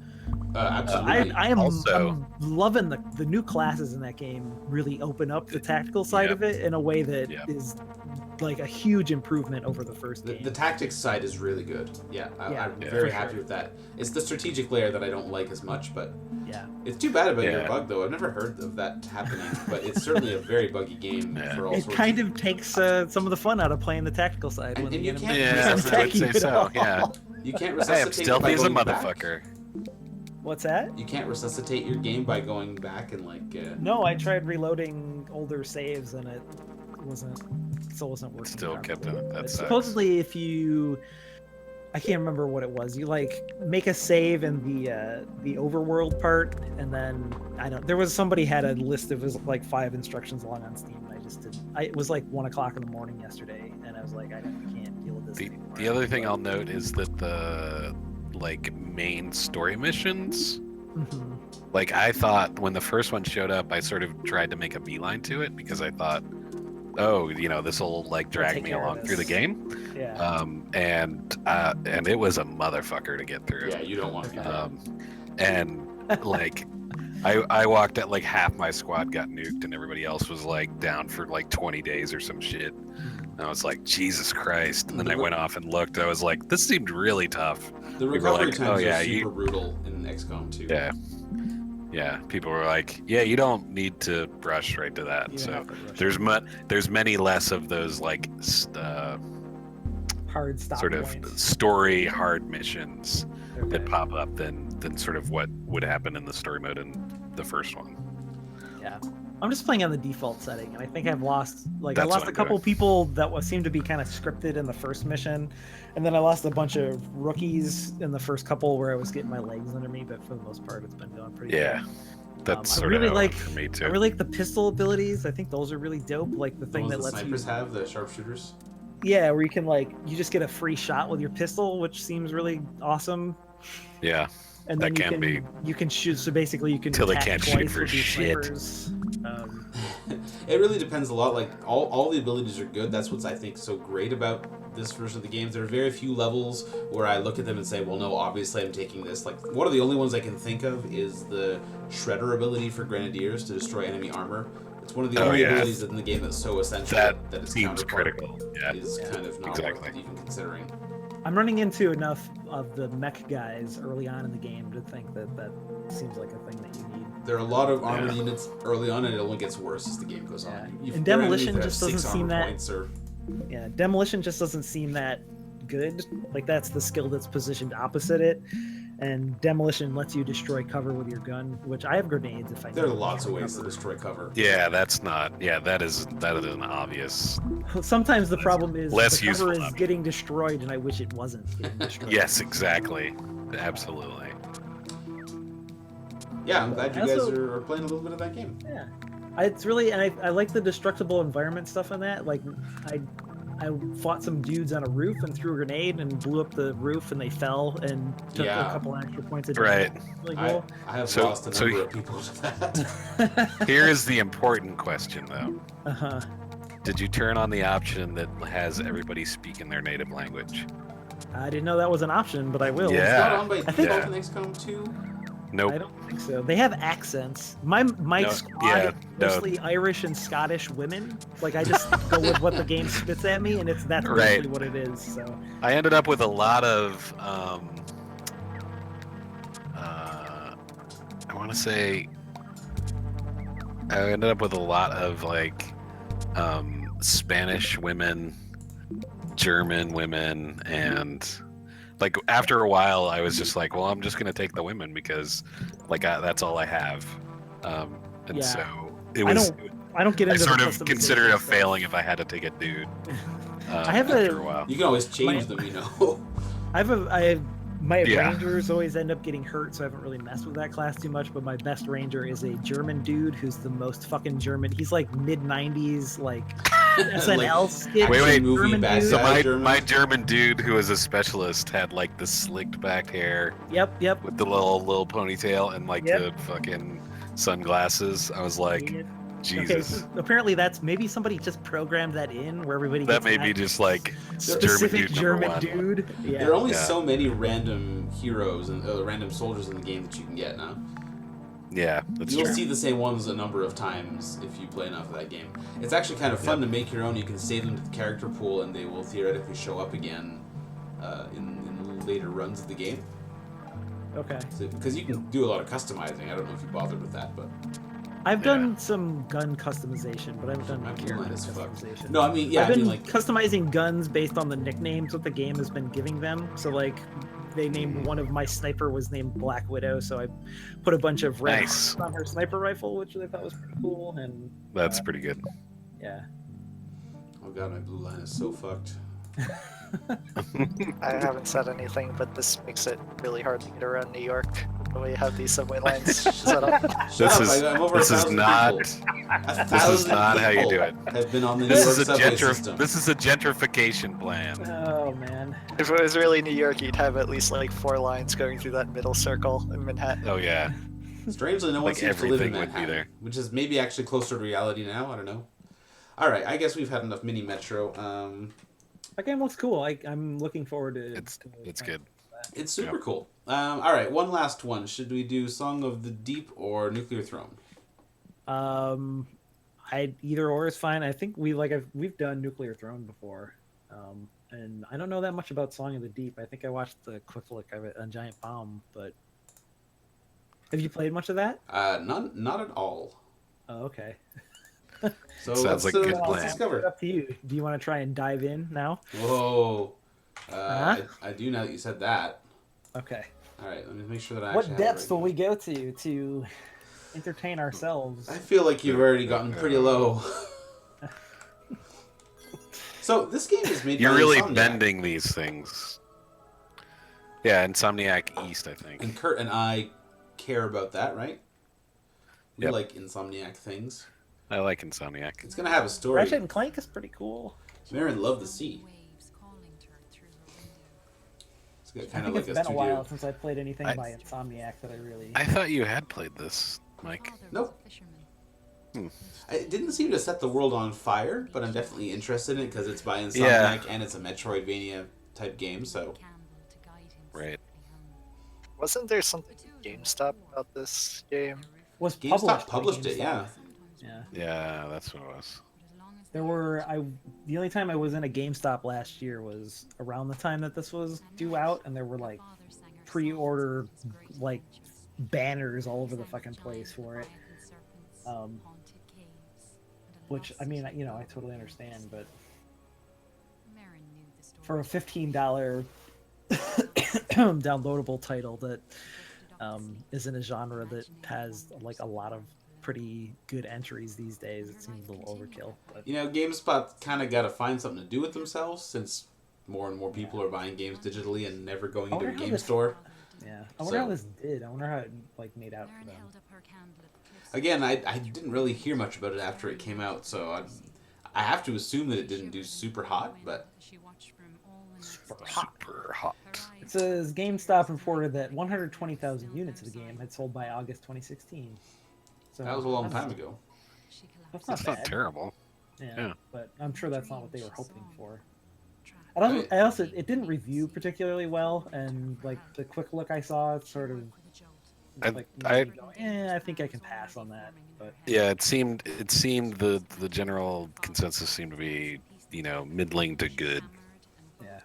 Absolutely. I'm Also- loving the new classes in that game. Really open up the tactical side Yeah. of it in a way that Yeah. is like a huge improvement over the first The game. tactics side is really good. Yeah, Yeah, I'm yeah, very for happy sure. with that. It's the strategic layer that I don't like as much, but Yeah. it's too bad about your Yeah. bug though. I've never heard of that happening, but it's certainly a very buggy game Yeah. for all It sorts kind of. of takes some of the fun out of playing the tactical side. And- when and the you enemy can't- is Yeah, I would attacking say you at so, all. yeah. You can't I am resuscitate it stealthy by as a going back. motherfucker. What's that? You can't resuscitate your game by going back and like. No, I tried reloading older saves and it still wasn't working. Still kept properly. it. That But sucks. supposedly, if you, I can't remember what it was. You like make a save in the overworld part, and then there was somebody had a list of was like 5 instructions long on Steam, and I just didn't. It was like 1 o'clock in the morning yesterday, and I was like, I can't deal with this anymore. The other thing I'll note is that the like main story missions, Mhm. like I thought when the first one showed up, I sort of tried to make a beeline to it because I thought, oh, this will like drag take me care of along through the this. game. Yeah. And it was a motherfucker to get through. Yeah, you don't want to do that. And like I walked at like half my squad got nuked and everybody else was like down for like 20 days or some shit. And I was like, Jesus Christ. And then I went off and looked. I was like, this seemed really tough. The we were recovery like, times oh, yeah, are super you- brutal in XCOM 2. Yeah. Yeah. People were like, yeah, you don't need to rush right to that. You So have to rush there's many less of those like hard stop sort of points. story hard missions that Okay. pop up than sort of what would happen in the story mode in the first one. Yeah, I'm just playing on the default setting, and I think I've lost I That's lost what a I'm couple doing. people that seemed to be kind of scripted in the first mission, and then I lost a bunch of rookies in the first couple where I was getting my legs under me. But for the most part, it's been going pretty Yeah. good. That's I sort really of how it like- went for me too. I really like the pistol abilities. I think those are really dope. Like the The thing ones that the lets snipers you, have, the sharpshooters. yeah, where you can you just get a free shot with your pistol, which seems really awesome. Yeah. And That then can be. you can shoot. So basically, you can Till they attack can't shoot twice for with your shit. snipers. It really depends a lot. Like all the abilities are good. That's what's I think so great about this version of the games. There are very few levels where I look at them and say, well, no, obviously I'm taking this. Like one of the only ones I can think of is the Shredder ability for Grenadiers to destroy enemy armor. It's one of the Oh, only yeah. abilities in the game that's so essential That its seems counterpart critical. Yeah. is Yeah. kind of not Exactly. worth even considering. I'm running into enough of the mech guys early on in the game to think that seems like a thing that you need. There are a lot of armor Yeah. units early on, and it only gets worse as the game goes Yeah. on. And there are enemies Demolition that have just doesn't 6 seem armor that- points or Yeah, demolition just doesn't seem that good. Like that's the skill that's positioned opposite it, and demolition lets you destroy cover with your gun, which I have grenades if I. there are need to lots of destroy ways to cover. destroy cover. Yeah, that's not. Yeah, that is an obvious. Sometimes the problem is Less the cover useful, is getting destroyed, and I wish it wasn't getting destroyed. Yes, exactly. Absolutely. Yeah, I'm glad you I guys also- are playing a little bit of that game. Yeah, it's really, and I like the destructible environment stuff in that. Like, I fought some dudes on a roof and threw a grenade and blew up the roof, and they fell and took Yeah. a couple extra points of Right. damage. Really I, cool. I have So- lost a so number you- of people to that. Here is the important question, though. Uh-huh. Did you turn on the option that has everybody speak in their native language? I didn't know that was an option, but I will. Yeah. It's not on by I think- default in XCOM 2. Nope. I don't think so. They have accents. My No, squad yeah, is no. mostly Irish and Scottish women. Like I just go with what the game spits at me, and that's Right. mostly what it is. So I ended up with a lot of. I want to say. I ended up with a lot of like Spanish women, German women, and like after a while, I was just like, well, I'm just gonna take the women because like that's all I have, and Yeah. so it was. I don't get I into. sort the of considered it a customization stuff. failing if I had to take a dude. I have after a- a while. You can always change them, you know. My Yeah. rangers always end up getting hurt, so I haven't really messed with that class too much. But my best ranger is a German dude who's the most fucking German. He's like mid '90s, like SNL skit. Wait, movie German bad dude. So guy. my, German. my German dude who was a specialist had like the slicked back hair Yep. with the little ponytail and like Yep. the fucking sunglasses. I was like, Jesus. apparently that's maybe somebody just programmed that in where everybody That gets may be just like specific German German dude. dude. Yeah. There are only Yeah. so many random heroes and random soldiers in the game that you can get now. Yeah, that's You'll true. see the same ones a number of times if you play enough of that game. It's actually kind of fun to make your own. You can save them to the character pool, and they will theoretically show up again in later runs of the game. Okay. Because you can do a lot of customizing. I don't know if you bothered with that, but I've done some gun customization, but I haven't done I'm character blind as fuck. customization. No, I mean, yeah, I've I been mean, like, customizing guns based on the nicknames that the game has been giving them. So like, they named one of my sniper was named Black Widow, so I put a bunch of red Nice. hearts on her sniper rifle, which I thought was pretty cool. And That's pretty good. yeah, oh god, my blue line is so fucked. I haven't said anything, but this makes it really hard to get around New York. The way you have these subway lines set up. Shut up, I'm over This is 1,000 not people. this is not how you do it. Have been on the New This York is a subway system. this is a gentrification plan. oh man, If it was really New York, you'd have at least like 4 lines going through that middle circle in Manhattan. Oh yeah. Strangely, no one Like, seems to live in everything would be Manhattan, there. which is maybe actually closer to reality now. I don't know. All right, I guess we've had enough mini Metro. that game looks cool. I'm looking forward to. It's to good. It's super cool. All right, one last one. Should we do Song of the Deep or Nuclear Throne? I either or is fine. I think we've done Nuclear Throne before, and I don't know that much about Song of the Deep. I think I watched the quick look of it on Giant Bomb, but have you played much of that? Not at all. Oh, okay. So Sounds let's, like a good let's plan. It's discover. up to you. Do you want to try and dive in now? Whoa. Huh? I do now that you said that. Okay. All right, let me make sure that I What actually have it depths right will we go to entertain ourselves? I feel like you've already gotten pretty low. So this game is made You're by really Insomniac. bending these things. Yeah, Insomniac East, I think. And Kurt and I care about that, right? We Yep. like Insomniac things. I like Insomniac. It's gonna have a story. Ratchet and Clank is pretty cool. Marin loved the sea. It's got I kind think of like it's a been studio. a while since I played anything I- by Insomniac that I really. I thought you had played this, Mike. Nope. It didn't seem to set the world on fire, but I'm definitely interested in it because it's by Insomniac Yeah. and it's a Metroidvania type game. So Right. Wasn't there something GameStop about this game? was GameStop published, by published it, GameStop. yeah. Yeah. Yeah, that's what it was. There were the only time I was in a GameStop last year was around the time that this was due out, and there were like pre-order like banners all over the fucking place for it. Which I mean, you know, I totally understand, but for a $15 downloadable title that is in a genre that has like a lot of pretty good entries these days, it seems a little overkill. But You know, GameSpot kind of got to find something to do with themselves since more and more people are buying games digitally and never going I into a wonder how game this- store. yeah, I wonder how So- this did. I wonder how it like made out for them. Again, I didn't really hear much about it after it came out, so I have to assume that it didn't do super hot, but Super hot. Super hot. It says GameStop reported that 120,000 units of the game had sold by August 2016. So that was a long time ago. That's not That's bad. not terrible. Yeah, Yeah. but I'm sure that's not what they were hoping for. I also it didn't review particularly well, and like the quick look I saw, it sort of like made me go, I think I can pass on that. But Yeah, it seemed the general consensus seemed to be, middling to good. yeah,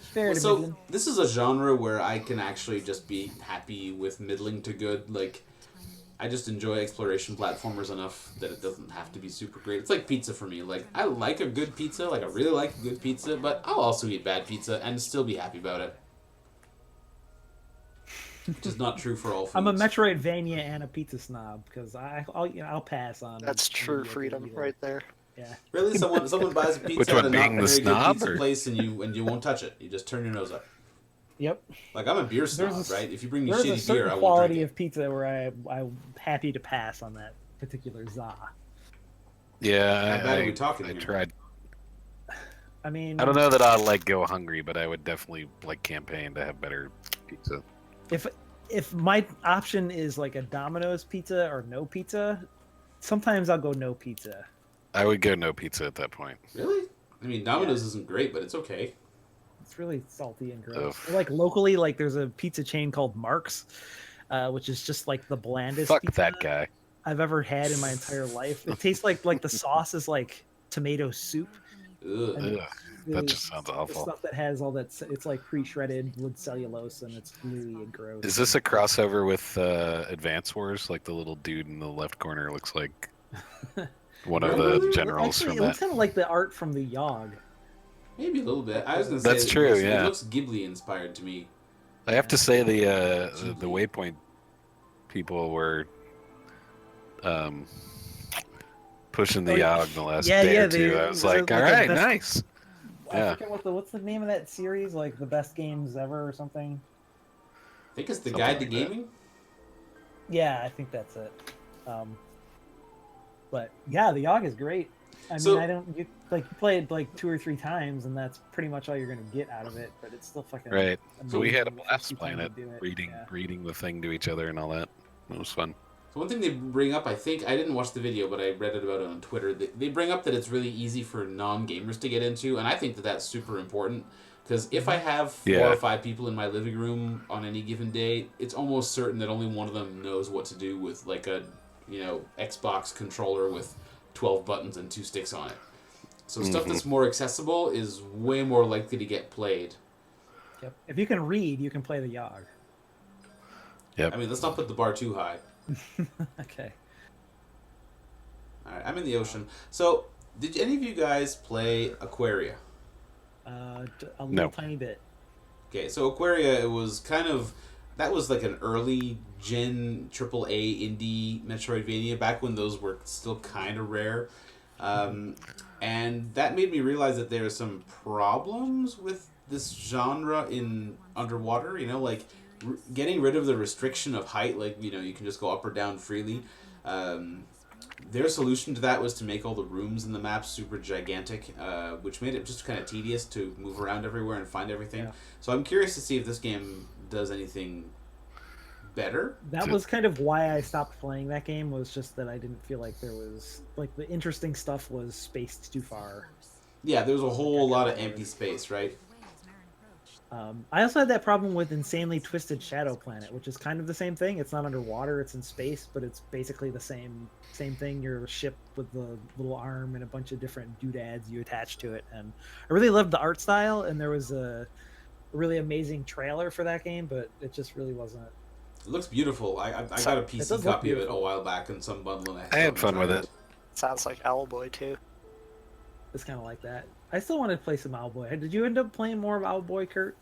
fair Well, to so Midland. this is a genre where I can actually just be happy with middling to good. Like, I just enjoy exploration platformers enough that it doesn't have to be super great. It's like pizza for me. Like, I like a good pizza, like I really like a good pizza, but I'll also eat bad pizza and still be happy about it. Which is not true for all foods. I'm a Metroidvania and a pizza snob because I'll pass on. That's true either. freedom right there. Yeah. Really, someone buys a pizza Which at one, a being not the very snob, good pizza or- place and you won't touch it. You just turn your nose up. Yep. Like, I'm a beer snob, There's a- right? If you bring me There's a shitty certain beer, I won't quality drink it. of pizza where I'm happy to pass on that particular za. Yeah, How bad are we talking I here? tried. I mean, I don't know that I'll go hungry, but I would definitely campaign to have better pizza. if my option is like a Domino's pizza or no pizza, sometimes I'll go no pizza. I would go no pizza at that point. Really? I mean, Domino's isn't great, but it's okay. It's really salty and gross. Ugh. Like locally, like there's a pizza chain called Mark's, which is just like the blandest Fuck pizza that guy. I've ever had in my entire life. It tastes like the sauce is like tomato soup. Ugh. And Ugh, that just sounds the awful. stuff that has all that, it's like pre-shredded wood cellulose, and it's gluey and gross. Is this a crossover with Advance Wars? Like the little dude in the left corner looks like one of Really? the generals Actually, from it looks that. kind of like the art from the Yogg. Maybe a little bit. I was gonna say That's it true, looks- yeah. It looks Ghibli inspired to me. I have to say the Waypoint people were pushing the Oh, yeah. the last Yeah, day yeah, or two. they- I was they're like, all like the right, best- nice. I Yeah. forget what's the name of that series, like the best games ever or something. I think it's the Something Guide to like that. Gaming. Yeah, I think that's it. But yeah, the Yogg is great. I So- mean, you play it like 2 or 3 times, and that's pretty much all you're gonna get out of it. But it's still fucking Right. So we had a amazing the blast first playing time it, you do reading Yeah. reading the thing to each other and all that. It was fun. So one thing they bring up, I think I didn't watch the video, but I read it about it on Twitter. They bring up that it's really easy for non-gamers to get into, and I think that that's super important. Because if I have 4 Yeah. or 5 people in my living room on any given day, it's almost certain that only one of them knows what to do with like a, Xbox controller with 12 buttons and 2 sticks on it. So stuff that's more accessible is way more likely to get played. Yep. If you can read, you can play the Yogg. I mean, let's not put the bar too high. Okay. All right, I'm in the ocean. So, did any of you guys play Aquaria? A little No. tiny bit. Okay, so Aquaria, it was kind of, that was like an early gen AAA indie Metroidvania back when those were still kind of rare. And that made me realize that there are some problems with this genre in underwater, like getting rid of the restriction of height, like, you can just go up or down freely. Their solution to that was to make all the rooms in the map super gigantic, which made it just kind of tedious to move around everywhere and find everything. Yeah. So I'm curious to see if this game does anything better. That was kind of why I stopped playing that game, was just that I didn't feel like there was, like, the interesting stuff was spaced too far. Yeah, there was a whole lot of empty space, right? I also had that problem with Insanely Twisted Shadow Planet, which is kind of the same thing. It's not underwater, it's in space, but it's basically the same thing. You're a ship with the little arm and a bunch of different doodads you attach to it. And I really loved the art style, and there was a really amazing trailer for that game, but it just really wasn't. It looks beautiful. I got a It PC does look copy of it a beautiful. while back in some bundle. And I had fun with it. Sounds like Owlboy too. It's kind of like that. I still wanted to play some Owlboy. Did you end up playing more of Owlboy, Kurt?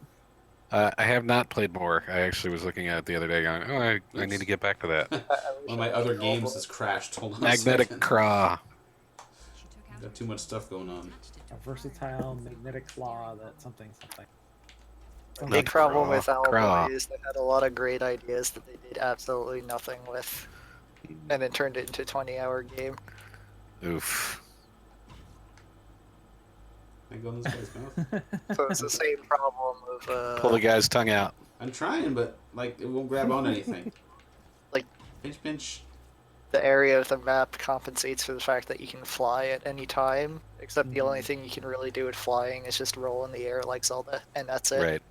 I have not played more. I actually was looking at it the other day going, oh, I need to get back to that. One of my other games has crashed. Hold on a Magnetic second. Craw. Got too much stuff going on. A versatile magnetic claw that something. The Not big problem with Craw. Owlboy is they had a lot of great ideas that they did absolutely nothing with, and then turned it into a 20-hour game. Oof. Can I go in this guy's mouth? So it's the same problem of Pull the guy's tongue out. I'm trying, but like it won't grab on anything. Like- pinch, pinch. the area of the map compensates for the fact that you can fly at any time, except the only thing you can really do with flying is just roll in the air like Zelda, and that's it. Right.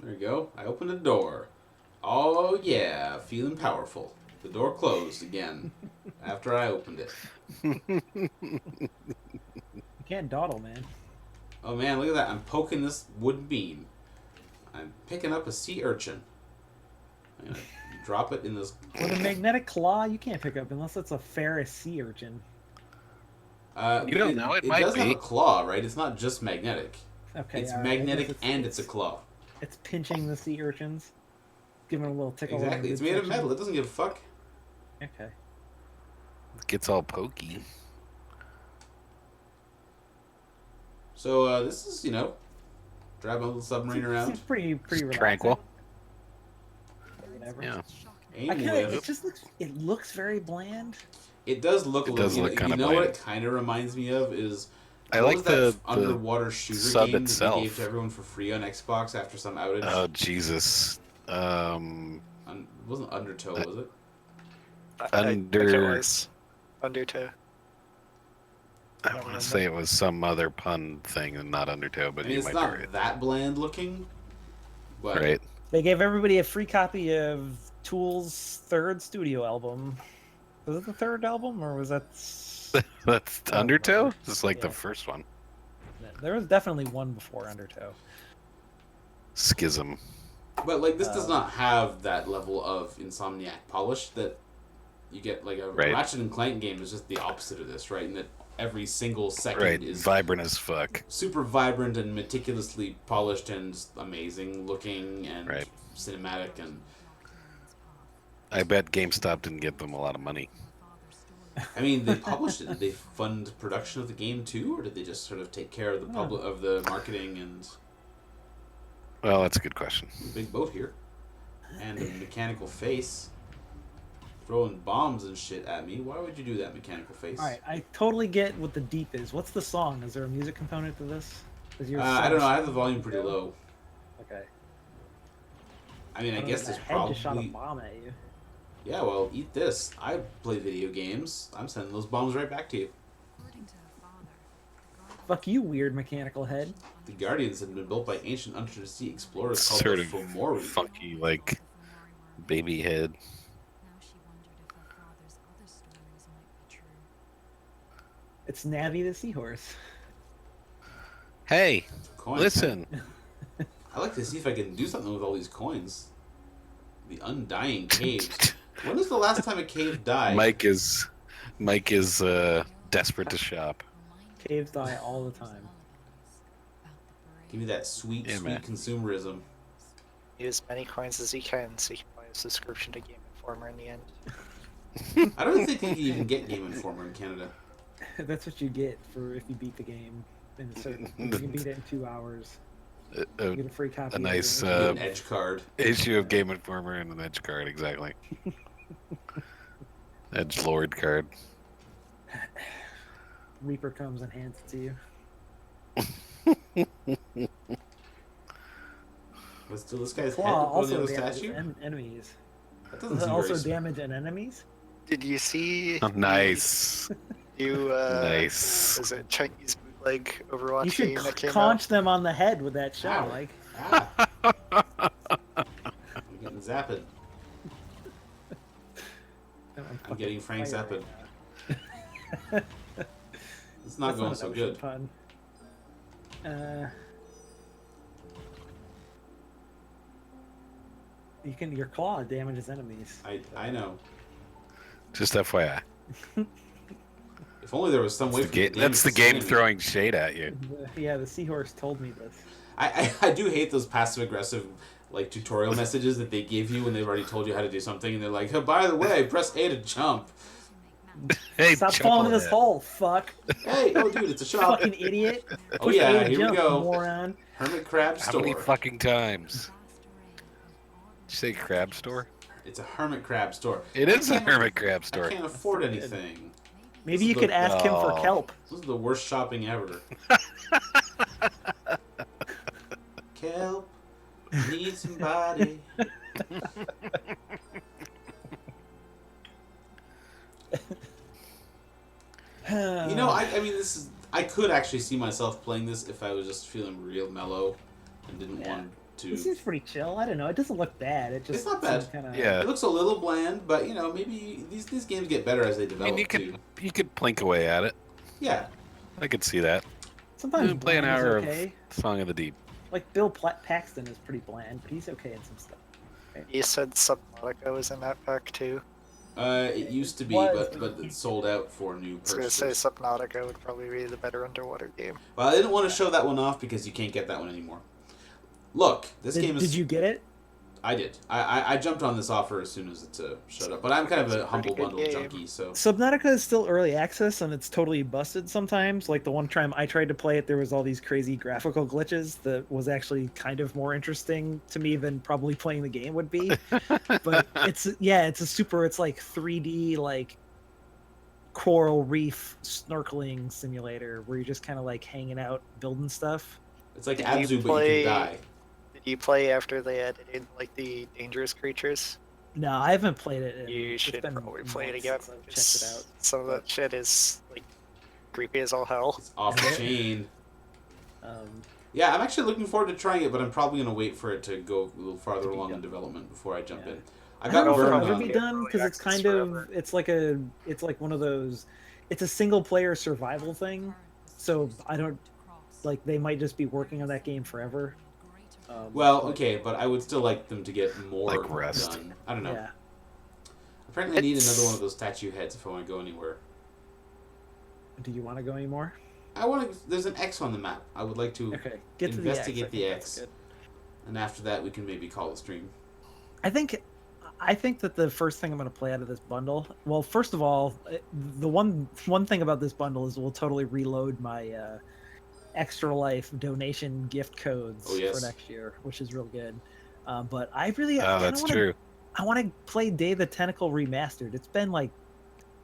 There you go. I opened a door. Oh yeah, feeling powerful. The door closed again after I opened it. You can't dawdle, man. Oh man, look at that! I'm poking this wooden beam. I'm picking up a sea urchin. I'm gonna drop it in this. With a magnetic claw, you can't pick up unless it's a ferrous sea urchin. You don't know, it might does have be. a claw, right? It's not just magnetic. Okay, It's all right, I guess magnetic and it's a claw. It's pinching the sea urchins, giving them a little tickle. on the Exactly. It's made of midsection. metal. It doesn't give a fuck. Okay. Gets all pokey. So this is, driving a little submarine Seems around. pretty relaxing. Tranquil. Whatever. Yeah. Aim I kinda, with. it just looks very bland. It does look a It little. does look you kinda know what bland. it kind of reminds me of is. I what like was that the underwater shooter sub game that itself. they gave to everyone for free on Xbox after some outage. Oh Jesus. It wasn't Undertow, was it? I think it was Undertow. I want to say it was some other pun thing and not Undertow, but I mean, you it's might not be right. that bland looking, but Right. They gave everybody a free copy of Tool's third studio album. Was it the third album, or was that? That's Undertow? This is like the Yeah. first one. There was definitely one before Undertow. Schism. But like this does not have that level of Insomniac polish that you get. Like a Right. Ratchet and Clank game is just the opposite of this, right? And that every single second Right. is Vibrant as fuck. super vibrant and meticulously polished and amazing looking and Right. cinematic and. I bet GameStop didn't give them a lot of money. I mean, they published it. Did they fund production of the game too, or did they just sort of take care of the of the marketing and Well, that's a good question. big boat here, and a mechanical face throwing bombs and shit at me? Why would you do that, mechanical face? All right, I totally get what the deep is. What's the song? Is there a music component to this? Is your I don't know. I have the volume pretty low. Okay. I mean, I guess there's that head just shot a probably. bomb at you. Yeah, well, eat this. I play video games. I'm sending those bombs right back to you. Fuck you, weird mechanical head. The Guardians had been built by ancient undersea explorers called Sort the of Fomori. funky, like, baby head. It's Navi the seahorse. Hey, Coins, listen. man. I like to see if I can do something with all these coins. The Undying Cave. When was the last time a cave died? Mike is desperate to shop. Caves die all the time. Give me that sweet, Yeah, sweet man. consumerism. Use as many coins as you can so you can buy a subscription to Game Informer in the end. I don't think you can even get Game Informer in Canada. That's what you get for if you beat the game. In a certain, you can beat it in 2 hours. You get a free copy. A nice You get an edge card. issue of Game Informer and an Edge card, exactly. Edge Lord card. Reaper comes and hands it to you. Let's do this guy's head Claw to put on the also other damages statue. enemies. That doesn't Does it seem also very sp- damage an enemies? Did you see Oh, nice. you Nice. is it Chinese bootleg Overwatch You should game that came conch out? them on the head with that shot, Ow. like. Ah. I'm getting zapped. I'm getting Frank zapped. It's not going so good. Pun. Your claw damages enemies. I know. Just FYI. If only there was some way for the game That's to the game sustain me. throwing shade at you. Yeah, the seahorse told me this. I do hate those passive aggressive like tutorial messages that they give you when they've already told you how to do something and they're like, oh, by the way, press A to jump. Hey, Stop jump falling on in this that. hole, fuck. Hey, oh dude, it's a shop. Fucking idiot. Oh Push yeah, A to here jump, we go. moron. Hermit Crab How Store. many fucking times? Did you say crab store? It's a Hermit Crab Store. It is a can't- hermit crab I store. can't afford anything. Maybe you could ask him for Oh. kelp. This is the worst shopping ever. Kelp, need somebody. You know, I mean, this is. I could actually see myself playing this if I was just feeling real mellow and didn't Yeah. want to. It seems pretty chill. I don't know. It doesn't look bad. It just It's not bad. Kinda... Yeah. It looks a little bland, but you know, maybe these games get better as they I develop mean, too. you could plink away at it. Yeah, I could see that. Sometimes Play an bland is hour okay. of Song of the Deep. Like Bill Paxton is pretty bland, but he's okay in some stuff. You said Subnautica was in that pack too. it used to be, Was. but it's sold out for new I was gonna say purchases. Subnautica would probably be the better underwater game. Well, I didn't want to show that one off because you can't get that one anymore. Look, this game is. Did you get it? I did. I jumped on this offer as soon as it showed up, but I'm kind of It's a a humble pretty good bundle game. junkie, so. Subnautica is still early access and it's totally busted sometimes. Like the one time I tried to play it, there was all these crazy graphical glitches that was actually kind of more interesting to me than probably playing the game would be. But it's like 3D like coral reef snorkeling simulator where you're just kind of like hanging out building stuff. It's like Did you Abzu, but you play- can die. Did you play after they added in like the dangerous creatures? No, I haven't played it. You it's should been probably play it months again. since I've checked it out. Some of that shit is like creepy as all hell. It's off the chain. Um, Yeah, I'm actually looking forward to trying it, but I'm probably going to wait for it to go a little farther To be along in done. development before I jump Yeah. in. I I don't got know if burned it'll on ever be it. done because it's Access kind forever. of it's like one of those. It's a single player survival thing, so I don't like they might just be working on that game forever. Well, but- okay, but I would still like them to get more Like Rust. done. I don't know. Yeah. Apparently, I need It's- another one of those statue heads if I want to go anywhere. Do you want to go anymore? I want to. There's an X on the map. I would like to, Okay, get to the X. I Investigate think the that's X. good. and after that, we can maybe call the stream. I think that the first thing I'm going to play out of this bundle. Well, first of all, the one thing about this bundle is we'll totally reload my Extra Life donation gift codes Oh, yes. for next year, which is real good. But I really, Oh, that's true. I want to play Day of the Tentacle remastered. It's been like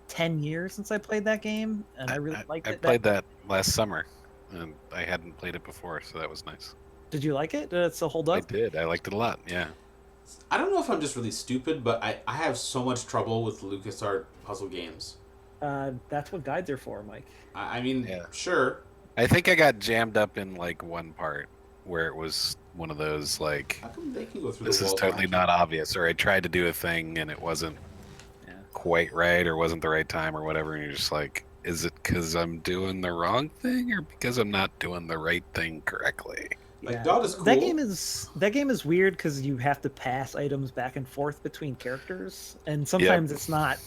10 years since I played that game, and I really liked I it. played that last summer, and I hadn't played it before, so that was nice. Did you like it? Did it still hold I up? did. I liked it a lot. Yeah. I don't know if I'm just really stupid, but I have so much trouble with LucasArts puzzle games. That's what guides are for, Mike. I mean, Yeah. sure. I think I got jammed up in like one part where it was one of those like, How come they can go through this the is walls? totally not obvious, or I tried to do a thing and it wasn't Yeah. quite right, or wasn't the right time, or whatever, and you're just like, is it because I'm doing the wrong thing, or because I'm not doing the right thing correctly? Like, Dot is That cool. game is weird because you have to pass items back and forth between characters, and sometimes it's not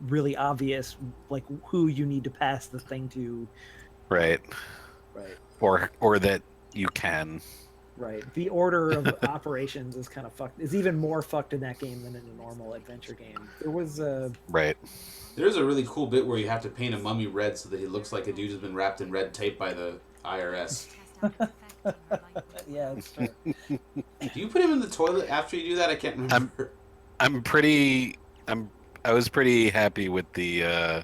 really obvious like who you need to pass the thing to. Right. Right. Or that you can. Right. The order of operations is kind of fucked. Is even more fucked in that game than in a normal adventure game. There was a Right. There's a really cool bit where you have to paint a mummy red so that he looks like a dude who's been wrapped in red tape by the IRS. yeah, it's true. Do you put him in the toilet after you do that? I can't remember. I was pretty happy with the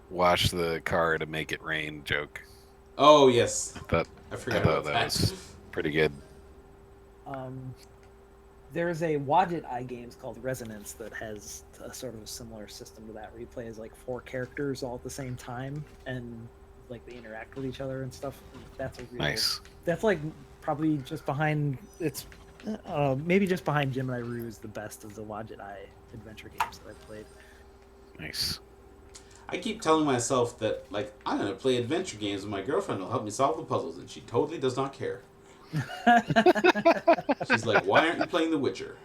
wash the car to make it rain joke. Oh, yes. I thought I forgot thought about that that. was pretty good. There's a Wadjet Eye games called Resonance that has a sort of a similar system to that, where you play as like 4 characters all at the same time, and like they interact with each other and stuff. That's a real, Nice. That's like probably just behind it's maybe just behind Gemini Ruse, the best of the Wadjet Eye adventure games that I've played. Nice. I keep telling myself that, like, I'm going to play adventure games and my girlfriend will help me solve the puzzles, and she totally does not care. She's like, why aren't you playing The Witcher?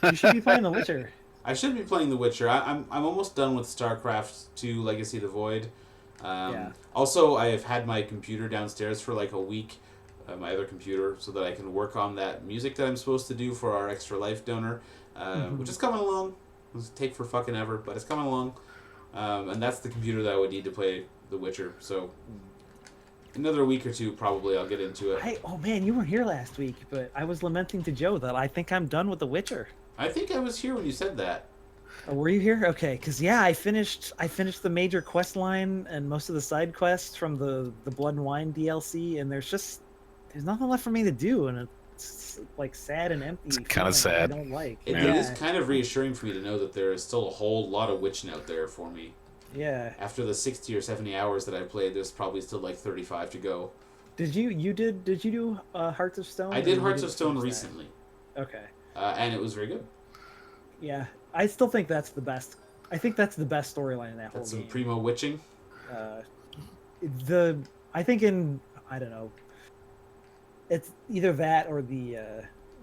You should be playing The Witcher. I should be playing The Witcher. I'm almost done with StarCraft 2 Legacy of the Void. Yeah. Also, I have had my computer downstairs for like a week, my other computer, so that I can work on that music that I'm supposed to do for our Extra Life donor, which is coming along. It'll take for fucking ever, but it's coming along. And that's the computer that I would need to play The Witcher. So another week or two, probably I'll get into it. Oh man, you weren't here last week, but I was lamenting to Joe that I think I'm done with The Witcher. I think I was here when you said that. Oh, were you here? Okay, because yeah, I finished the major quest line and most of the side quests from the Blood and Wine DLC, and there's nothing left for me to do, and it's like sad and empty. It's kinda feeling sad. I don't like. It yeah. is kind of reassuring for me to know that there is still a whole lot of witching out there for me. Yeah. After the 60 or 70 hours that I played, there's probably still like 35 to go. Did you do Hearts of Stone? I or did you Hearts didn't of Stone finish that? recently, Okay. and it was very good. Yeah, I still think that's the best. I think that's the best storyline in that whole That's some game. primo witching. I think I don't know. It's either that or the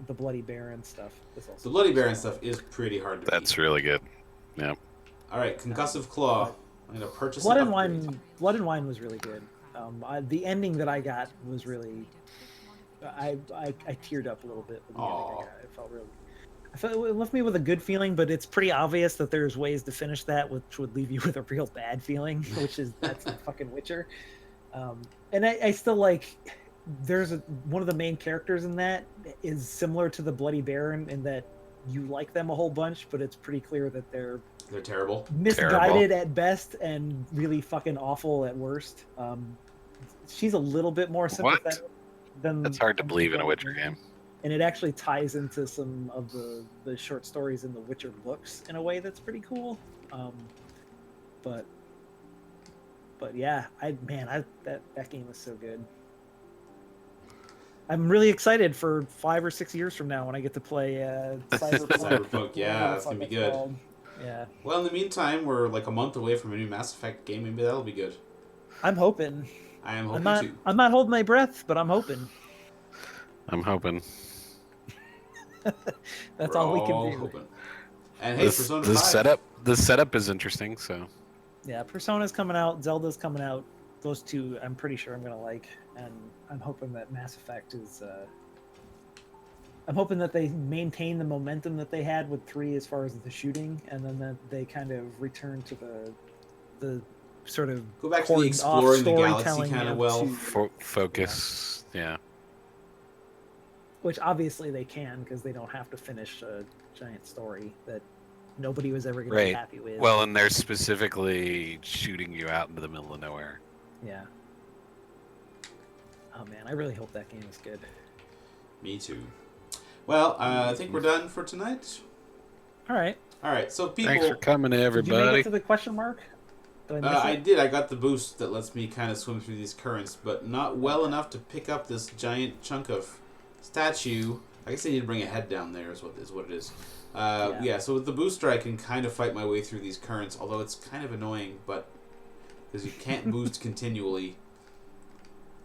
Bloody Baron stuff. Is also The Bloody pretty Baron strong. stuff is pretty hard to That's beat. really good. Yeah. All right, Concussive Claw. I'm gonna purchase Blood an and upgrade. Wine was really good. The ending that I got was really. I teared up a little bit with the ending I Aw. got. It felt really. It left me with a good feeling, but it's pretty obvious that there's ways to finish that, which would leave you with a real bad feeling, which is that's the fucking Witcher. And I still like. One of the main characters in that is similar to the Bloody Baron in that you like them a whole bunch, but it's pretty clear that they're They're terrible. misguided at best and really fucking awful at worst. She's a little bit more sympathetic than. That's hard to believe in a Witcher game. and it actually ties into some of the short stories in the Witcher books in a way that's pretty cool. But yeah, that game is so good. I'm really excited for 5 or 6 years from now when I get to play Cyberpunk. Cyberpunk, yeah, that's gonna be good. Yeah. Well, in the meantime, we're like a month away from a new Mass Effect game. Maybe that'll be good. I'm hoping. I am hoping too. I'm not holding my breath, but I'm hoping. I'm hoping. That's all we can do. Hoping. And hey, Persona 5. The setup is interesting. So Yeah, Persona's coming out, Zelda's coming out. Those two, I'm pretty sure I'm gonna like, and I'm hoping that Mass Effect is. I'm hoping that they maintain the momentum that they had with 3 as far as the shooting, and then that they kind of return to the sort of go back to the exploring the galaxy kind of well. Focus, yeah. Which obviously they can because they don't have to finish a giant story that nobody was ever going to be happy with. Well, and they're specifically shooting you out into the middle of nowhere. Yeah. Oh man, I really hope that game is good. Me too. Well, I think we're done for tonight. All right. All right. So people, thanks for coming, everybody. Did you make it to the question mark? Did I miss it? I did. I got the boost that lets me kind of swim through these currents, but not well enough to pick up this giant chunk of statue. I guess I need to bring a head down there. Is what it is. Yeah. So with the booster, I can kind of fight my way through these currents, although it's kind of annoying, but because you can't boost continually.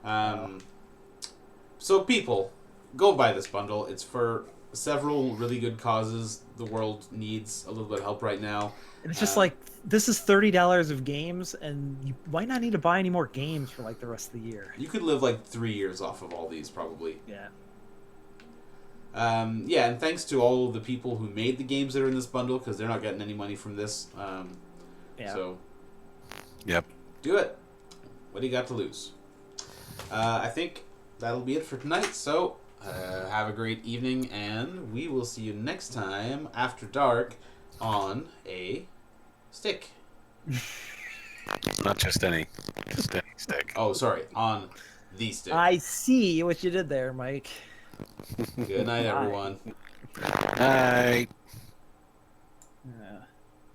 So people, go buy this bundle. It's for several really good causes. The world needs a little bit of help right now. And it's just like, this is $30 of games, and you might not need to buy any more games for like the rest of the year. You could live like 3 years off of all these, probably. Yeah. Yeah, and thanks to all of the people who made the games that are in this bundle, because they're not getting any money from this. Yeah. So, Yep. do it. What do you got to lose? I think that'll be it for tonight. So, have a great evening, and we will see you next time after dark on a stick. Not just any stick. Oh, sorry, on the stick. I see what you did there, Mike. Good night, everyone. Night.